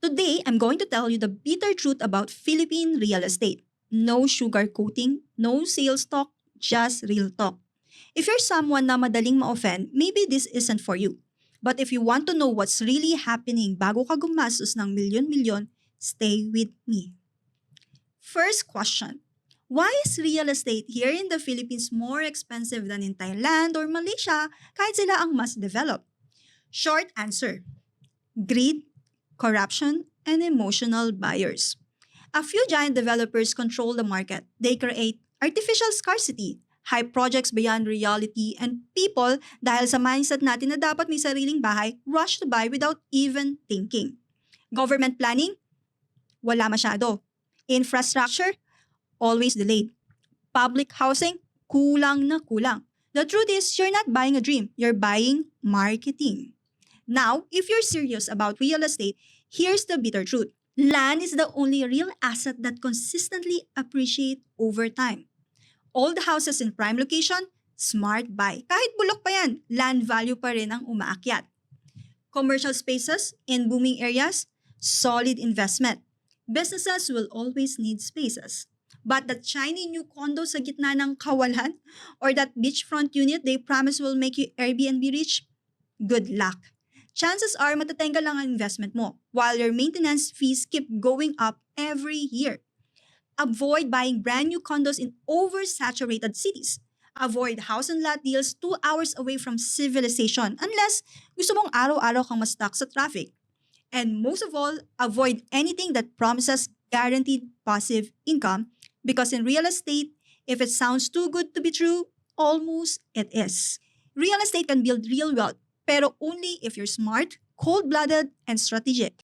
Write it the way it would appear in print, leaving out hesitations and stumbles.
Today, I'm going to tell you the bitter truth about Philippine real estate. No sugarcoating, no sales talk, just real talk. If you're someone na madaling ma-offend, maybe this isn't for you. But if you want to know what's really happening bago ka gumastos ng milyon-milyon, stay with me. First question. Why is real estate here in the Philippines more expensive than in Thailand or Malaysia kahit sila ang mas developed? Short answer. Greed, corruption, and emotional buyers. A few giant developers control the market. They create artificial scarcity, hype projects beyond reality, and people, dahil sa mindset natin na dapat may sariling bahay, rush to buy without even thinking. Government planning? Wala masyado. Infrastructure? Always delayed. Public housing? Kulang na kulang. The truth is, you're not buying a dream. You're buying marketing. Now, if you're serious about real estate, here's the bitter truth. Land is the only real asset that consistently appreciates over time. Old houses in prime location, smart buy. Kahit bulok pa yan, land value pa rin ang umaakyat. Commercial spaces in booming areas, solid investment. Businesses will always need spaces. But that shiny new condo sa gitna ng kawalan or that beachfront unit they promise will make you Airbnb rich, good luck. Chances are matatenga lang ang investment mo while your maintenance fees keep going up every year. Avoid buying brand new condos in oversaturated cities. Avoid house and lot deals 2 hours away from civilization unless gusto mong araw-araw kang ma-stuck sa traffic. And most of all, avoid anything that promises guaranteed passive income because in real estate, if it sounds too good to be true, almost it is. Real estate can build real wealth, pero only if you're smart, cold-blooded, and strategic.